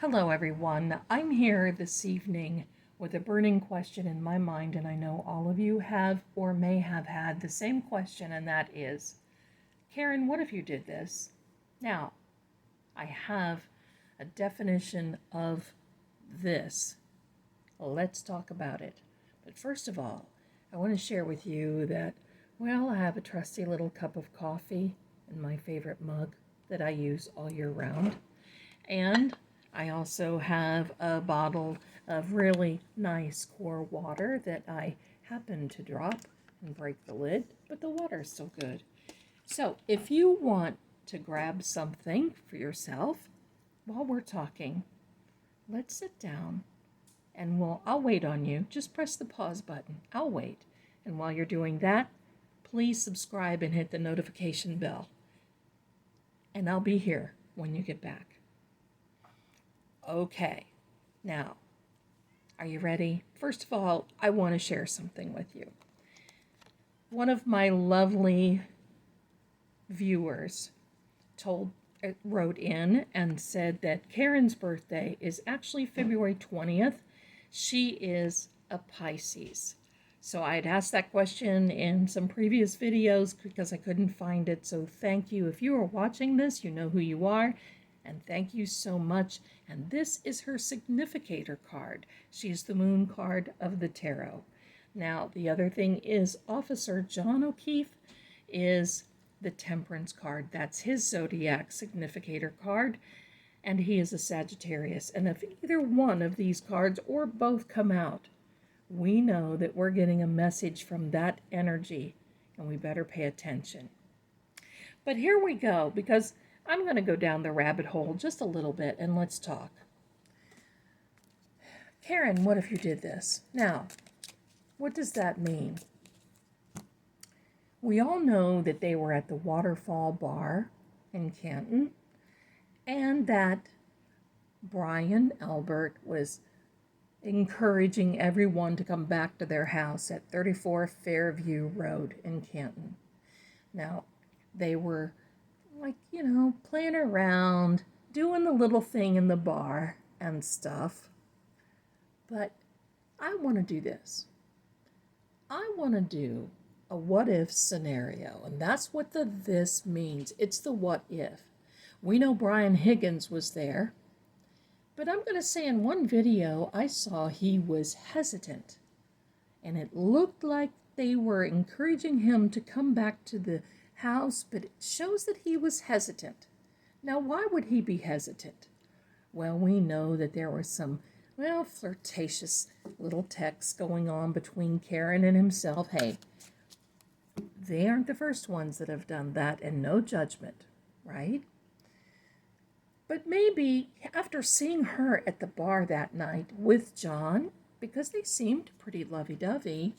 Hello, everyone. I'm here this evening with a burning question in my mind, and I know all of you have or may have had the same question, and that is, Karen, what if you did this? Now, I have a definition of this. Let's talk about it. But first of all, I want to share with you that, I have a trusty little cup of coffee in my favorite mug that I use all year round. And I also have a bottle of really nice core water that I happen to drop and break the lid, but the water's still good. So if you want to grab something for yourself while we're talking, let's sit down and I'll wait on you. Just press the pause button. I'll wait. And while you're doing that, please subscribe and hit the notification bell. And I'll be here when you get back. Okay, now, are you ready? First of all, I want to share something with you. One of my lovely viewers wrote in and said that Karen's birthday is actually February 20th. She is a Pisces. So I had asked that question in some previous videos because I couldn't find it. So thank you. If you are watching this, you know who you are. And thank you so much. And this is her significator card. She's the moon card of the tarot. Now, the other thing is Officer John O'Keefe is the temperance card. That's his zodiac significator card. And he is a Sagittarius. And if either one of these cards or both come out, we know that we're getting a message from that energy. And we better pay attention. But here we go, because I'm going to go down the rabbit hole just a little bit and let's talk. Karen, what if you did this? Now, what does that mean? We all know that they were at the Waterfall Bar in Canton and that Brian Albert was encouraging everyone to come back to their house at 34 Fairview Road in Canton. Now, they were playing around, doing the little thing in the bar and stuff. But I want to do this. I want to do a what if scenario, and that's what the this means. It's the what if. We know Brian Higgins was there, but I'm going to say in one video I saw he was hesitant, and it looked like they were encouraging him to come back to the house, but it shows that he was hesitant. Now, why would he be hesitant? Well, we know that there were some, flirtatious little texts going on between Karen and himself. Hey, they aren't the first ones that have done that, and no judgment, right? But maybe after seeing her at the bar that night with John, because they seemed pretty lovey-dovey,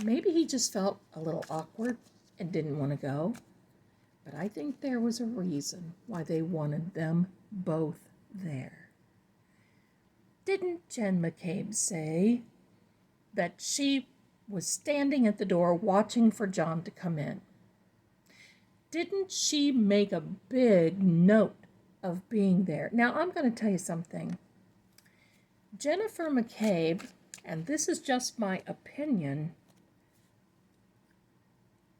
maybe he just felt a little awkward and didn't want to go. But I think there was a reason why they wanted them both there. Didn't Jen McCabe say that she was standing at the door watching for John to come in? Didn't she make a big note of being there? Now, I'm going to tell you something. Jennifer McCabe, and this is just my opinion,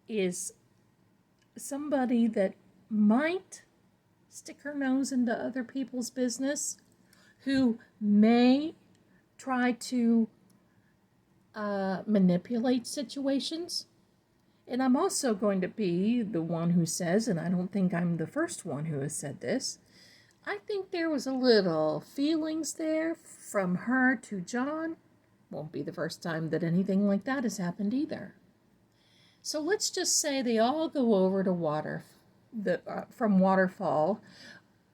is somebody that might stick her nose into other people's business, who may try to manipulate situations. And I'm also going to be the one who says, and I don't think I'm the first one who has said this, I think there was a little feelings there from her to John. Won't be the first time that anything like that has happened either. So let's just say they all go over to from Waterfall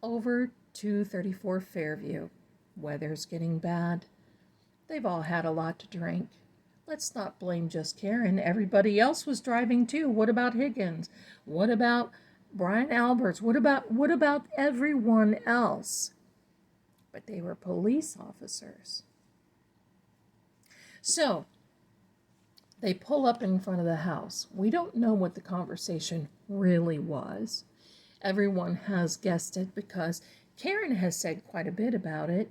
over to 34 Fairview. Weather's getting bad. They've all had a lot to drink. Let's not blame just Karen. Everybody else was driving too. What about Higgins? What about Brian Alberts? What about everyone else? But they were police officers. So they pull up in front of the house. We don't know what the conversation really was. Everyone has guessed it because Karen has said quite a bit about it,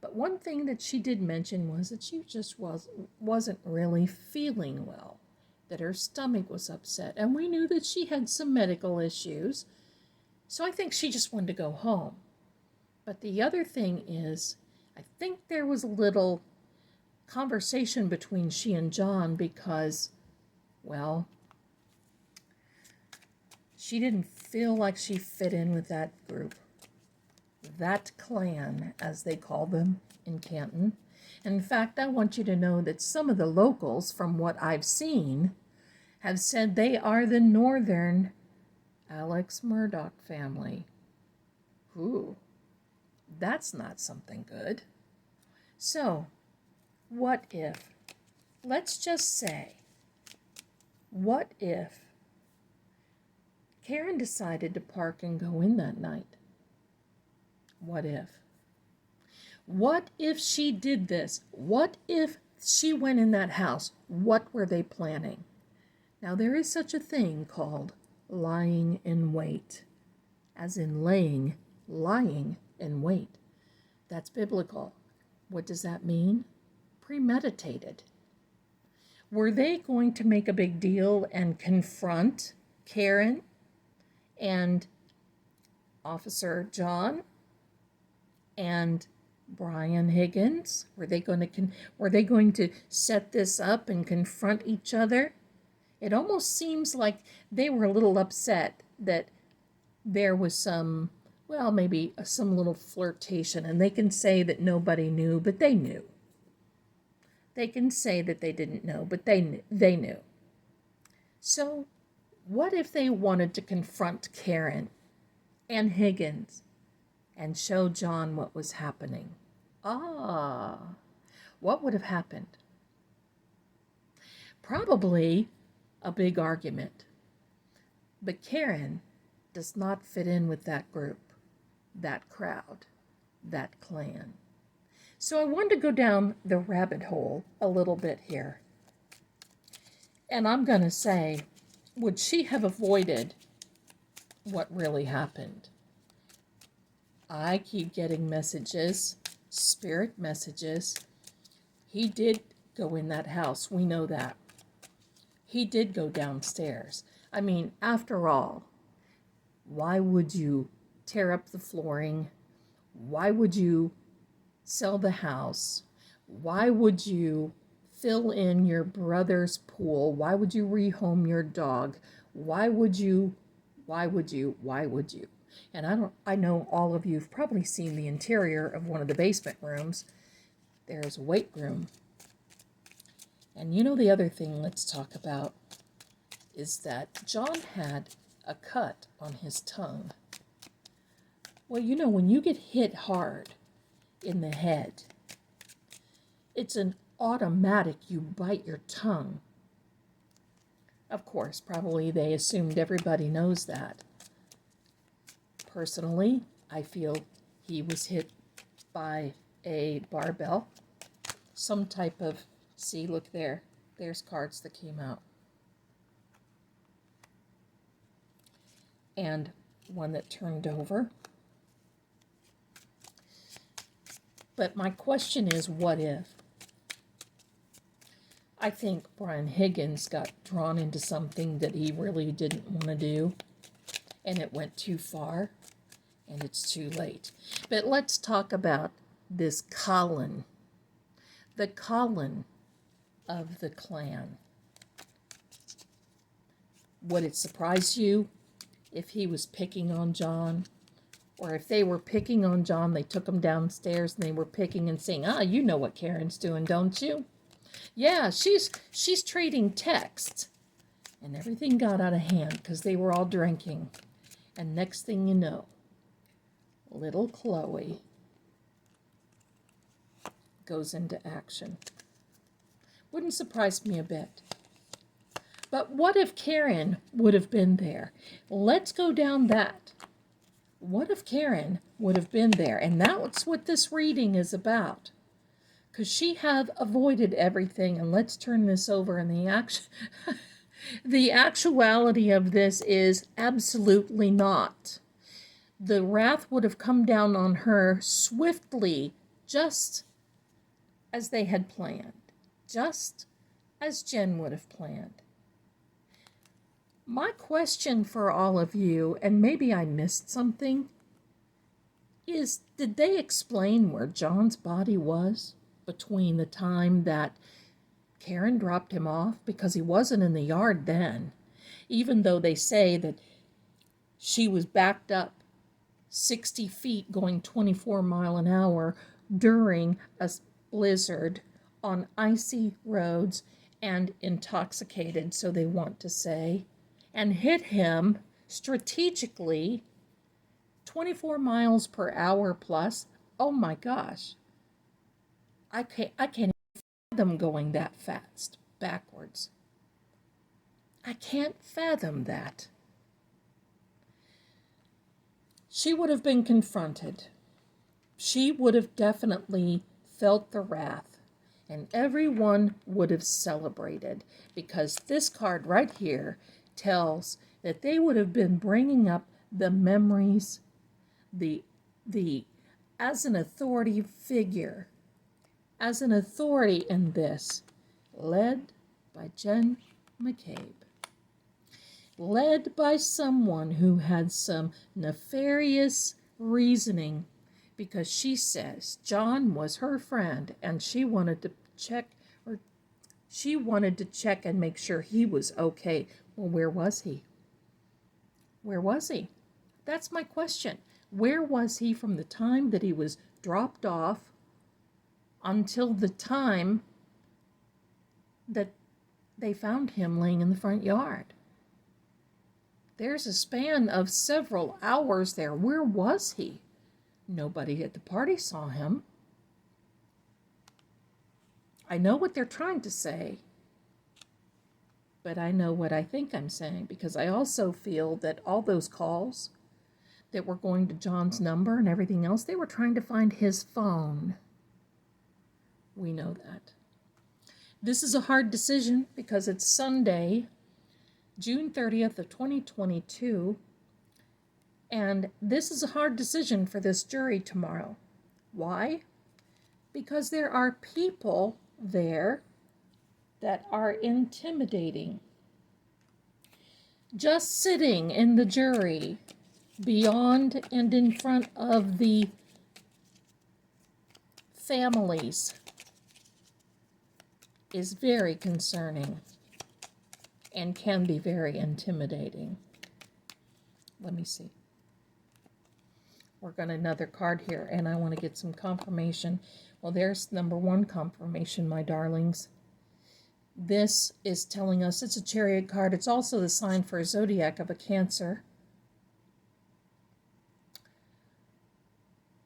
but one thing that she did mention was that she just wasn't really feeling well, that her stomach was upset, and we knew that she had some medical issues, so I think she just wanted to go home. But the other thing is, I think there was a little conversation between she and John because, well, she didn't feel like she fit in with that group, that clan, as they call them in Canton. And in fact, I want you to know that some of the locals, from what I've seen, have said they are the Northern Alex Murdoch family. Ooh, that's not something good. So, what if, let's just say, what if Karen decided to park and go in that night? What if? What if she did this? What if she went in that house? What were they planning? Now, there is such a thing called lying in wait, as in lying in wait. That's biblical. What does that mean? Premeditated. Were they going to make a big deal and confront Karen and Officer John and Brian Higgins? Were they going to set this up and confront each other? It almost seems like they were a little upset that there was some, well, maybe some little flirtation, and they can say that nobody knew, but they knew. They can say that they didn't know, but they knew. So what if they wanted to confront Karen and Higgins and show John what was happening? What would have happened? Probably a big argument. But Karen does not fit in with that group, that crowd, that clan. So I wanted to go down the rabbit hole a little bit here. And I'm going to say, would she have avoided what really happened? I keep getting messages, spirit messages. He did go in that house. We know that. He did go downstairs. I mean, after all, why would you tear up the flooring? Why would you sell the house? Why would you fill in your brother's pool? Why would you rehome your dog? Why would you? And I know all of you have probably seen the interior of one of the basement rooms. There's a weight room. And you know the other thing let's talk about is that John had a cut on his tongue. Well, you know, when you get hit hard in the head, it's an automatic, you bite your tongue. Of course, probably they assumed everybody knows that. Personally, I feel he was hit by a barbell, some type of, see, look there, there's cards that came out. And one that turned over. But my question is, what if? I think Brian Higgins got drawn into something that he really didn't want to do, and it went too far, and it's too late. But let's talk about this Colin, the Colin of the clan. Would it surprise you if he was picking on John? Or if they were picking on John, they took him downstairs and they were picking and saying, you know what Karen's doing, don't you? Yeah, she's trading texts. And everything got out of hand because they were all drinking. And next thing you know, little Chloe goes into action. Wouldn't surprise me a bit. But what if Karen would have been there? Let's go down that. What if Karen would have been there? And that's what this reading is about. Could she have avoided everything? And let's turn this over. And the actuality of this is absolutely not. the wrath would have come down on her swiftly, just as they had planned, just as Jen would have planned. My question for all of you, and maybe I missed something, is did they explain where John's body was between the time that Karen dropped him off? Because he wasn't in the yard then, even though they say that she was backed up 60 feet going 24 mile an hour during a blizzard on icy roads and intoxicated, so they want to say, and hit him strategically 24 miles per hour plus. Oh my gosh. I can't fathom going that fast backwards. I can't fathom that. She would have been confronted. She would have definitely felt the wrath, and everyone would have celebrated, because this card right here tells that they would have been bringing up the memories, the as an authority figure, as an authority in this, led by Jen McCabe. Led by someone who had some nefarious reasoning, because she says John was her friend and she wanted to check and make sure he was okay. Well, where was he? Where was he? That's my question. Where was he from the time that he was dropped off until the time that they found him laying in the front yard? There's a span of several hours there. Where was he? Nobody at the party saw him. I know what they're trying to say, but I know what I think I'm saying, because I also feel that all those calls that were going to John's number and everything else, they were trying to find his phone. We know that. This is a hard decision because it's Sunday, June 30th of 2022, and this is a hard decision for this jury tomorrow. Why? Because there are people there that are intimidating. Just sitting in the jury, beyond and in front of the families, is very concerning and can be very intimidating. Let me see. We're got another card here, and I want to get some confirmation. Well, there's number one confirmation, my darlings. This is telling us it's a Chariot card. It's also the sign for a zodiac of a Cancer.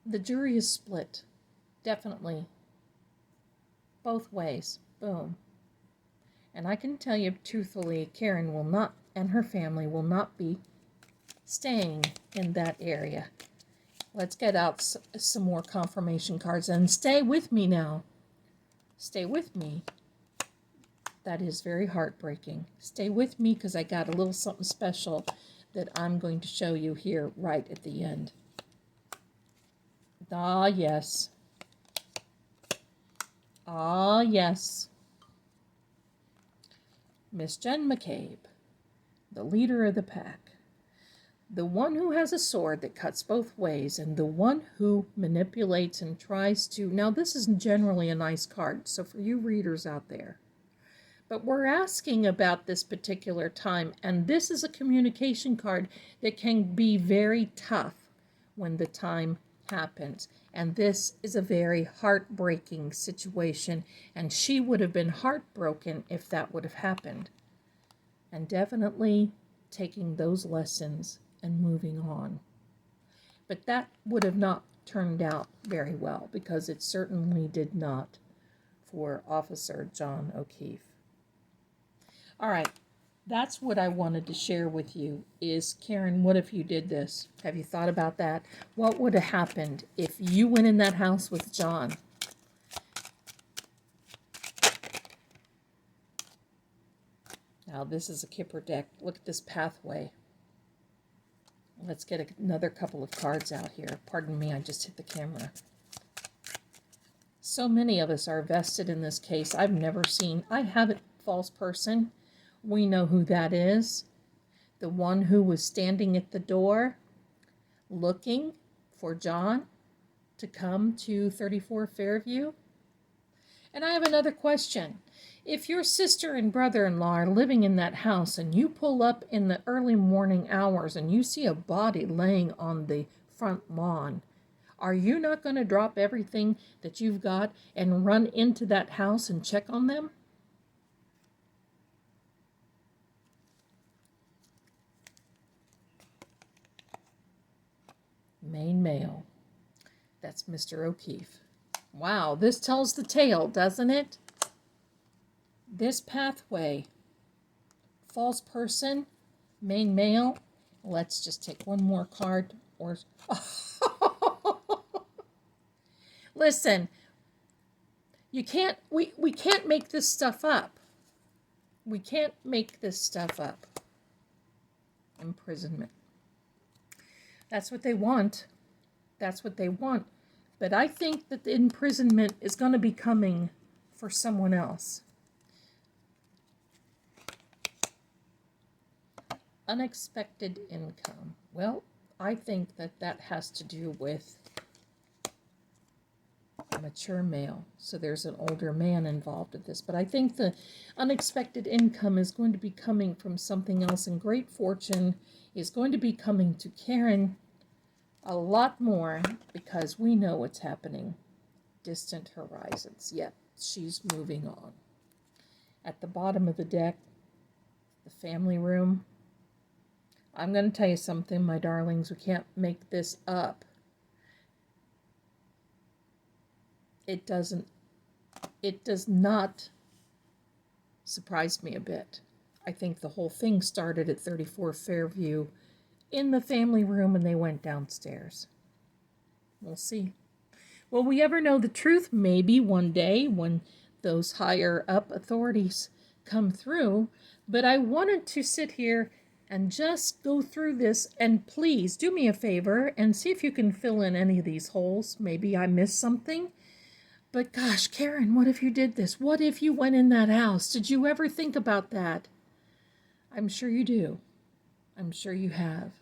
The jury is split, definitely, both ways. Boom. And I can tell you truthfully, Karen will not, and her family will not be staying in that area. Let's get out some more confirmation cards, and stay with me now. Stay with me. That is very heartbreaking. Stay with me, because I got a little something special that I'm going to show you here right at the end. Ah, yes. Ah, yes. Miss Jen McCabe, the leader of the pack, the one who has a sword that cuts both ways, and the one who manipulates and tries to... Now, this is generally a nice card, so for you readers out there, but we're asking about this particular time, and this is a communication card that can be very tough when the time happens. And this is a very heartbreaking situation, and she would have been heartbroken if that would have happened. And definitely taking those lessons and moving on. But that would have not turned out very well, because it certainly did not for Officer John O'Keefe. All right, that's what I wanted to share with you is, Karen, what if you did this? Have you thought about that? What would have happened if you went in that house with John? Now, this is a Kipper deck. Look at this pathway. Let's get another couple of cards out here. Pardon me, I just hit the camera. So many of us are vested in this case. I have a false person. We know who that is. The one who was standing at the door looking for John to come to 34 Fairview. And I have another question. If your sister and brother-in-law are living in that house and you pull up in the early morning hours and you see a body laying on the front lawn, are you not going to drop everything that you've got and run into that house and check on them? Main male. That's Mr. O'Keefe. Wow, this tells the tale, doesn't it? This pathway. False person, main male. Let's just take one more card. Or listen, we can't make this stuff up. We can't make this stuff up. Imprisonment. That's what they want. That's what they want. But I think that the imprisonment is going to be coming for someone else. Unexpected income. Well, I think that has to do with a mature male. So there's an older man involved in this. But I think the unexpected income is going to be coming from something else. And great fortune is going to be coming to Karen a lot more, because we know what's happening. Distant horizons. Yep, she's moving on. At the bottom of the deck, the family room. I'm going to tell you something, my darlings. We can't make this up. It does not surprise me a bit. I think the whole thing started at 34 Fairview in the family room, and they went downstairs. We'll see. Will we ever know the truth? Maybe one day when those higher up authorities come through. But I wanted to sit here and just go through this, and please do me a favor and see if you can fill in any of these holes. Maybe I missed something. But gosh, Karen, what if you did this? What if you went in that house? Did you ever think about that? I'm sure you do. I'm sure you have.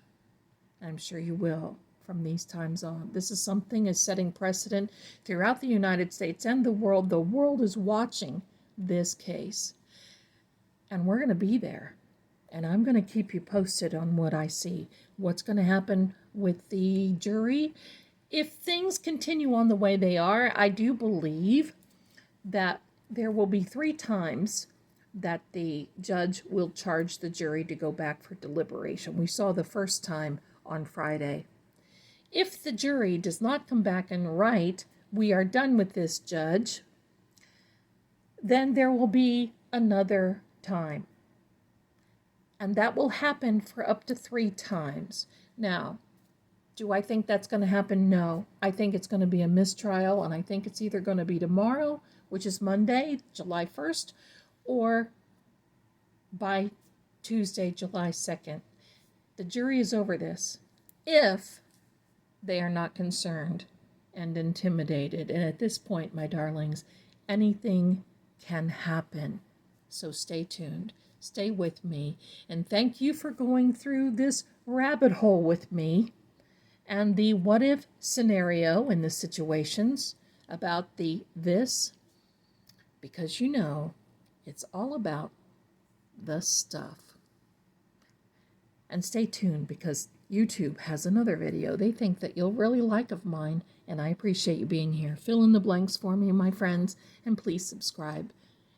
I'm sure you will from these times on. This is something is setting precedent throughout the United States and the world. The world is watching this case. And we're going to be there. And I'm going to keep you posted on what I see. What's going to happen with the jury. If things continue on the way they are, I do believe that there will be 3 times that the judge will charge the jury to go back for deliberation. We saw the first time on Friday. If the jury does not come back and write, we are done with this, judge, then there will be another time. And that will happen for up to 3 times. Now, do I think that's going to happen? No. I think it's going to be a mistrial, and I think it's either going to be tomorrow, which is Monday, July 1st, or by Tuesday, July 2nd. The jury is over this if they are not concerned and intimidated. And at this point, my darlings, anything can happen. So stay tuned. Stay with me. And thank you for going through this rabbit hole with me and the what if scenario in the situations about this, because you know it's all about the stuff. And stay tuned, because YouTube has another video they think that you'll really like of mine, and I appreciate you being here. Fill in the blanks for me, my friends, and please subscribe.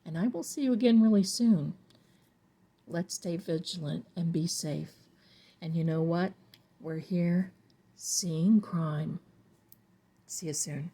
And I will see you again really soon. Let's stay vigilant and be safe. And you know what? We're here seeing crime. See you soon.